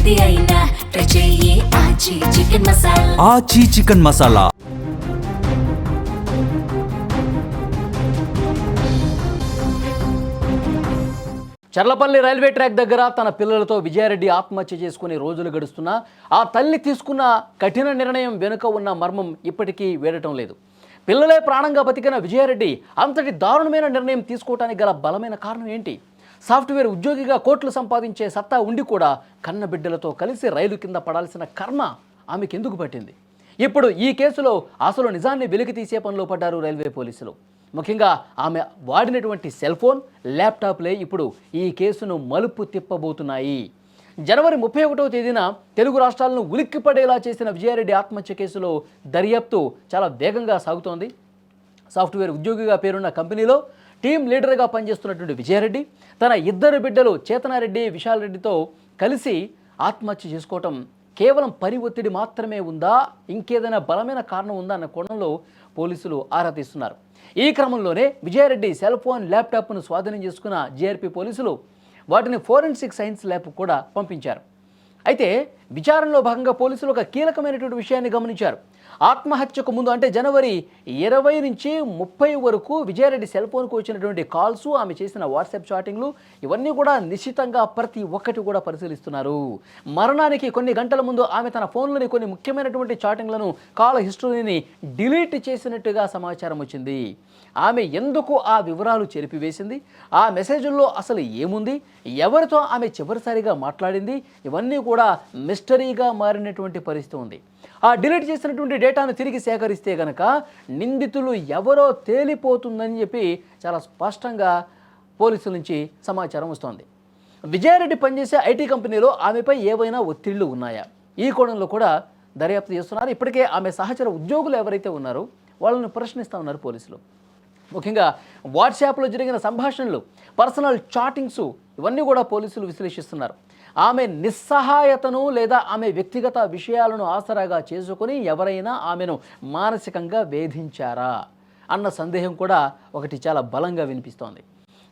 ఏది అయినా ట్రై చెయ్యి ఆచి chicken masala. Aachi chicken masala. Charlapalli railway track దగ్గర తన పిల్లలతో విజయారెడ్డి ఆత్మహత్య చేసుకుని రోజులు గడుస్తున్నా ఆ తల్లి తీసుకున్న కఠిన నిర్ణయం వెనుక ఉన్న మర్మం ఇప్పటికీ వేడటం లేదు. పిల్లలే ప్రాణంగా బతికిన విజయారెడ్డి అంతటి దారుణమైన నిర్ణయం తీసుకోవడానికి గల బలమైన కారణం ఏంటి? సాఫ్ట్వేర్ ఉద్యోగిగా కోట్లు సంపాదించే సత్తా ఉండి కూడా కన్న బిడ్డలతో కలిసి రైలు కింద పడాల్సిన కర్మ ఆమెకు ఎందుకు పట్టింది? ఇప్పుడు ఈ కేసులో అసలు నిజాన్ని వెలికి తీసే పనిలో పడ్డారు రైల్వే పోలీసులు. ముఖ్యంగా ఆమె వాడినటువంటి సెల్ ఫోన్, ల్యాప్టాప్లే ఇప్పుడు ఈ కేసును మలుపు తిప్పబోతున్నాయి. జనవరి 31వ తేదీన తెలుగు రాష్ట్రాలను ఉలిక్కిపడేలా చేసిన విజయారెడ్డి ఆత్మహత్య కేసులో దర్యాప్తు చాలా వేగంగా సాగుతోంది. సాఫ్ట్వేర్ ఉద్యోగిగా పేరున్న కంపెనీలో టీం లీడర్గా పనిచేస్తున్నటువంటి విజయారెడ్డి తన ఇద్దరు బిడ్డలు చేతనారెడ్డి, విశాల్ రెడ్డితో కలిసి ఆత్మహత్య చేసుకోవటం కేవలం పని ఒత్తిడి మాత్రమే ఉందా, ఇంకేదైనా బలమైన కారణం ఉందా అన్న కోణంలో పోలీసులు ఆరా తీస్తున్నారు. ఈ క్రమంలోనే విజయారెడ్డి సెల్ ఫోన్, ల్యాప్టాప్ను స్వాధీనం చేసుకున్న జీఆర్పీ పోలీసులు వాటిని ఫోరెన్సిక్ సైన్స్ ల్యాబ్ కూడా పంపించారు. అయితే విచారణలో భాగంగా పోలీసులు ఒక కీలకమైనటువంటి విషయాన్ని గమనించారు. ఆత్మహత్యకు ముందు అంటే జనవరి 20 నుంచి 30 వరకు విజయారెడ్డి సెల్ ఫోన్కు వచ్చినటువంటి కాల్స్, ఆమె చేసిన వాట్సాప్ చాటింగ్లు ఇవన్నీ కూడా నిశ్చితంగా ప్రతి ఒక్కటి కూడా పరిశీలిస్తున్నారు. మరణానికి కొన్ని గంటల ముందు ఆమె తన ఫోన్లోని కొన్ని ముఖ్యమైనటువంటి చాటింగ్లను, కాల్ హిస్టరీని డిలీట్ చేసినట్టుగా సమాచారం వచ్చింది. ఆమె ఎందుకు ఆ వివరాలు చెరిపివేసింది, ఆ మెసేజ్ల్లో అసలు ఏముంది, ఎవరితో ఆమె చివరిసారిగా మాట్లాడింది, ఇవన్నీ కూడా మిస్టరీగా మారినటువంటి పరిస్థితి ఉంది. ఆ డిలీట్ చేసినటువంటి డేటాను తిరిగి సేకరిస్తే గనక నిందితులు ఎవరో తేలిపోతుందని చెప్పి చాలా స్పష్టంగా పోలీసుల నుంచి సమాచారం వస్తోంది. విజయారెడ్డి పనిచేసే ఐటీ కంపెనీలో ఆమెపై ఏవైనా ఒత్తిళ్లు ఉన్నాయా, ఈ కోణంలో కూడా దర్యాప్తు చేస్తున్నారు. ఇప్పటికే ఆమె సహచర ఉద్యోగులు ఎవరైతే ఉన్నారో వాళ్ళని ప్రశ్నిస్తూ ఉన్నారు పోలీసులు. ముఖ్యంగా వాట్సాప్లో జరిగిన సంభాషణలు, పర్సనల్ చాటింగ్స్ ఇవన్నీ కూడా పోలీసులు విశ్లేషిస్తున్నారు. ఆమె నిస్సహాయతను లేదా ఆమె వ్యక్తిగత విషయాలను ఆసరాగా చేసుకుని ఎవరైనా ఆమెను మానసికంగా వేధించారా అన్న సందేహం కూడా ఒకటి చాలా బలంగా వినిపిస్తోంది.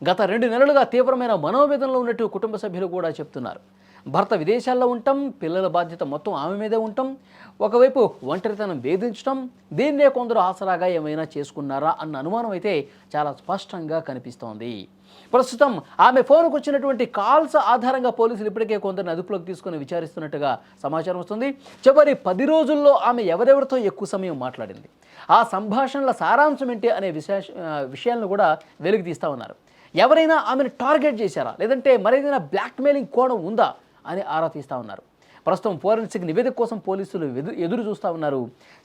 గత 2 నెలలుగా తీవ్రమైన మనోవేదనలో ఉన్నట్టు కుటుంబ సభ్యులు కూడా చెప్తున్నారు. భర్త విదేశాల్లో ఉండటం, పిల్లల బాధ్యత మొత్తం ఆమె మీదే ఉండటం, ఒకవైపు ఒంటరితనం వేధించడం, దీన్నే కొందరు ఆసరాగా ఏమైనా చేసుకున్నారా అన్న అనుమానం అయితే చాలా స్పష్టంగా కనిపిస్తోంది. ప్రస్తుతం ఆమె ఫోన్కు వచ్చినటువంటి కాల్స్ ఆధారంగా పోలీసులు ఇప్పటికే కొందరిని అదుపులోకి తీసుకుని విచారిస్తున్నట్టుగా సమాచారం వస్తుంది. చివరి 10 రోజుల్లో ఆమె ఎవరెవరితో ఎక్కువ సమయం మాట్లాడింది, ఆ సంభాషణల సారాంశం ఏంటి అనే విషయాలను కూడా వెలికి తీస్తూ ఉన్నారు. ఎవరైనా ఆమెను టార్గెట్ చేశారా, లేదంటే మరేదైనా బ్లాక్మెయిలింగ్ కోణం ఉందా అని ఆరా తీస్తూ ఉన్నారు. ప్రస్తుతం ఫోరెన్సిక్ నివేదిక కోసం పోలీసులు ఎదురు చూస్తూ ఉన్నారు.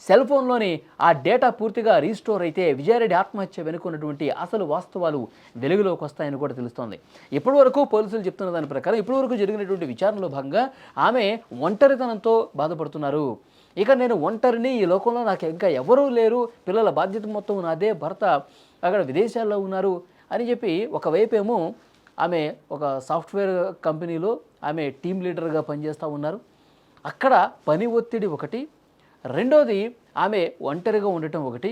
సెల్ ఫోన్లోని ఆ డేటా పూర్తిగా రీస్టోర్ అయితే విజయారెడ్డి ఆత్మహత్య వెనుకున్నటువంటి అసలు వాస్తవాలు వెలుగులోకి వస్తాయని కూడా తెలుస్తోంది. ఇప్పటివరకు పోలీసులు చెప్తున్న దాని ప్రకారం ఇప్పటివరకు జరిగినటువంటి విచారణలో భాగంగా ఆమె ఒంటరితనంతో బాధపడుతున్నారు. ఇక నేను ఒంటరిని, ఈ లోకంలో నాకు ఇంకా ఎవరూ లేరు, పిల్లల బాధ్యత మొత్తం నాదే, భర్త అక్కడ విదేశాల్లో ఉన్నారు అని చెప్పి ఒకవైపు ఏమో ఆమె ఒక సాఫ్ట్వేర్ కంపెనీలో ఆమె టీం లీడర్గా పనిచేస్తూ ఉన్నారు. అక్కడ పని ఒత్తిడి ఒకటి, రెండోది ఆమె ఒంటరిగా ఉండటం ఒకటి,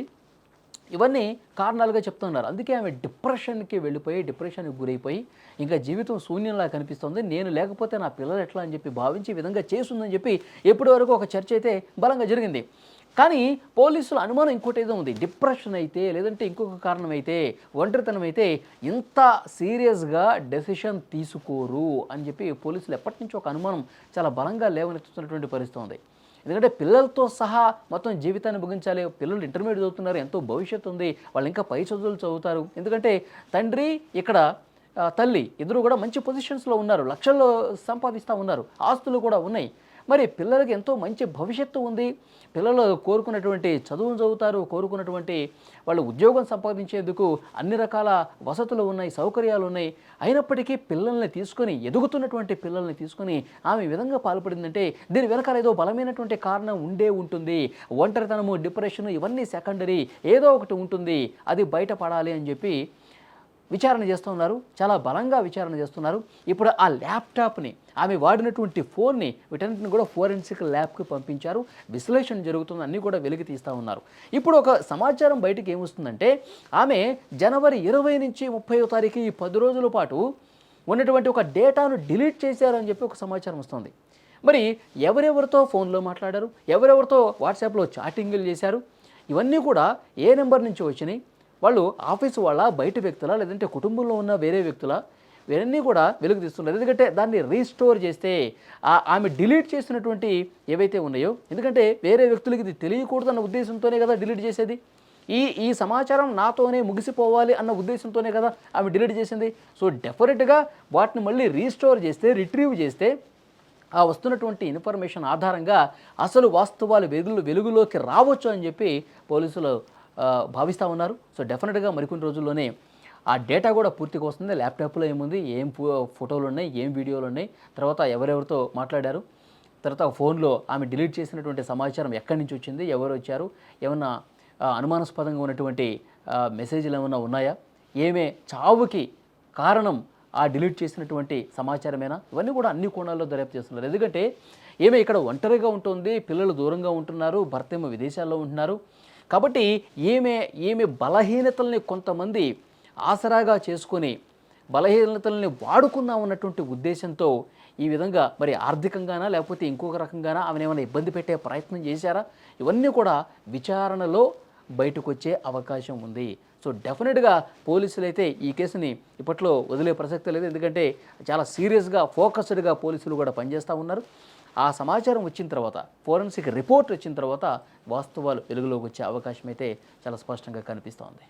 ఇవన్నీ కారణాలుగా చెప్తున్నారు. అందుకే ఆమె డిప్రెషన్కి వెళ్ళిపోయి, డిప్రెషన్కి గురైపోయి ఇంకా జీవితం శూన్యంలా కనిపిస్తుంది, నేను లేకపోతే నా పిల్లలు ఎట్లా అని చెప్పి భావించి ఈ విధంగా చేస్తుందని చెప్పి ఇప్పటి వరకు ఒక చర్చ అయితే బలంగా జరిగింది. కానీ పోలీసుల అనుమానం ఇంకోటి ఏదో ఉంది. డిప్రెషన్ అయితే, లేదంటే ఇంకొక కారణం అయితే, ఒంటరితనం అయితే ఇంత సీరియస్గా డెసిషన్ తీసుకోరు అని చెప్పి పోలీసులు ఎప్పటి నుంచో ఒక అనుమానం చాలా బలంగా లేవనెత్తుతున్నటువంటి పరిస్థితి ఉంది. ఎందుకంటే పిల్లలతో సహా మొత్తం జీవితాన్ని ముగించాలి, పిల్లలు ఇంటర్మీడియట్ చదువుతున్నారు, ఎంతో భవిష్యత్తు ఉంది, వాళ్ళు ఇంకా పై చదువులు చదువుతారు. ఎందుకంటే తండ్రి ఇక్కడ తల్లి ఇద్దరు కూడా మంచి పొజిషన్స్లో ఉన్నారు, లక్షల్లో సంపాదిస్తూ ఉన్నారు, ఆస్తులు కూడా ఉన్నాయి. మరి పిల్లలకి ఎంతో మంచి భవిష్యత్తు ఉంది, పిల్లలు కోరుకున్నటువంటి చదువును చదువుతారు, కోరుకున్నటువంటి వాళ్ళు ఉద్యోగం సంపాదించేందుకు అన్ని రకాల వసతులు ఉన్నాయి, సౌకర్యాలు ఉన్నాయి. అయినప్పటికీ పిల్లల్ని తీసుకొని, ఎదుగుతున్నటువంటి పిల్లల్ని తీసుకొని ఆమె ఈ విధంగా పాల్పడిందంటే దీని వెనకాల ఏదో బలమైనటువంటి కారణం ఉండే ఉంటుంది. ఒంటరితనము, డిప్రెషన్ ఇవన్నీ సెకండరీ, ఏదో ఒకటి ఉంటుంది, అది బయటపడాలి అని చెప్పి విచారణ చేస్తూ ఉన్నారు. చాలా బలంగా విచారణ చేస్తున్నారు. ఇప్పుడు ఆ ల్యాప్టాప్ని, ఆమె వాడినటువంటి ఫోన్ని, వీటన్నిటిని కూడా ఫోరెన్సిక్ ల్యాబ్కి పంపించారు. విశ్లేషణ జరుగుతుంది, అన్నీ కూడా వెలికి తీస్తూ ఉన్నారు. ఇప్పుడు ఒక సమాచారం బయటికి ఏమొస్తుందంటే ఆమె జనవరి 20 నుంచి 30వ తారీఖు ఈ 10 రోజుల పాటు ఉన్నటువంటి ఒక డేటాను డిలీట్ చేశారని చెప్పి ఒక సమాచారం వస్తుంది. మరి ఎవరెవరితో ఫోన్లో మాట్లాడారు, ఎవరెవరితో వాట్సాప్లో చాటింగ్లు చేశారు, ఇవన్నీ కూడా ఏ నెంబర్ నుంచి వచ్చినాయి, వాళ్ళు ఆఫీసు వాళ్ళ, బయట వ్యక్తుల, లేదంటే కుటుంబంలో ఉన్న వేరే వ్యక్తుల, ఇవన్నీ కూడా వెలుగు తీస్తున్నారు. ఎందుకంటే దాన్ని రీస్టోర్ చేస్తే ఆమె డిలీట్ చేసినటువంటి ఏవైతే ఉన్నాయో, ఎందుకంటే వేరే వ్యక్తులకి ఇది తెలియకూడదన్న ఉద్దేశంతోనే కదా డిలీట్ చేసేది. ఈ సమాచారం నాతోనే ముగిసిపోవాలి అన్న ఉద్దేశంతోనే కదా ఆమె డిలీట్ చేసింది. సో డెఫినెట్గా వాటిని మళ్ళీ రీస్టోర్ చేస్తే, రిట్రీవ్ చేస్తే ఆ వస్తున్నటువంటి ఇన్ఫర్మేషన్ ఆధారంగా అసలు వాస్తవాలు వెలుగులోకి రావచ్చు అని చెప్పి పోలీసులు భావిస్తూ ఉన్నారు. సో డెఫినెట్గా మరికొన్ని రోజుల్లోనే ఆ డేటా కూడా పూర్తిగా వస్తుంది. ల్యాప్టాప్లో ఏముంది, ఏం ఫోటోలు ఉన్నాయి, ఏం వీడియోలు ఉన్నాయి, తర్వాత ఎవరెవరితో మాట్లాడారు, తర్వాత ఫోన్లో ఆమె డిలీట్ చేసినటువంటి సమాచారం ఎక్కడి నుంచి వచ్చింది, ఎవరు వచ్చారు, ఏమన్నా అనుమానాస్పదంగా ఉన్నటువంటి మెసేజ్లు ఏమైనా ఉన్నాయా, ఏమే చావుకి కారణం ఆ డిలీట్ చేసినటువంటి సమాచారమేనా, ఇవన్నీ కూడా అన్ని కోణాల్లో దర్యాప్తు చేస్తున్నారు. ఎందుకంటే ఏమే ఇక్కడ ఒంటరిగా ఉంటుంది, పిల్లలు దూరంగా ఉంటున్నారు, భర్త ఏమో విదేశాల్లో ఉంటున్నారు. కాబట్టి ఏమే బలహీనతల్ని కొంతమంది ఆసరాగా చేసుకొని బలహీనతల్ని వాడుకుందాం అన్నటువంటి ఉద్దేశంతో ఈ విధంగా మరి ఆర్థికంగానా లేకపోతే ఇంకొక రకంగానా ఆమెను ఏమైనా ఇబ్బంది పెట్టే ప్రయత్నం చేశారా, ఇవన్నీ కూడా విచారణలో బయటకు వచ్చే అవకాశం ఉంది. సో డెఫినెట్గా పోలీసులు అయితే ఈ కేసుని ఇప్పట్లో వదిలే ప్రసక్తి లేదు. ఎందుకంటే చాలా సీరియస్గా, ఫోకస్డ్గా పోలీసులు కూడా పనిచేస్తూ ఉన్నారు. ఆ సమాచారం వచ్చిన తర్వాత, ఫోరెన్సిక్ రిపోర్ట్ వచ్చిన తర్వాత వాస్తవాలు వెలుగులోకి వచ్చే అవకాశం అయితే చాలా స్పష్టంగా కనిపిస్తోంది.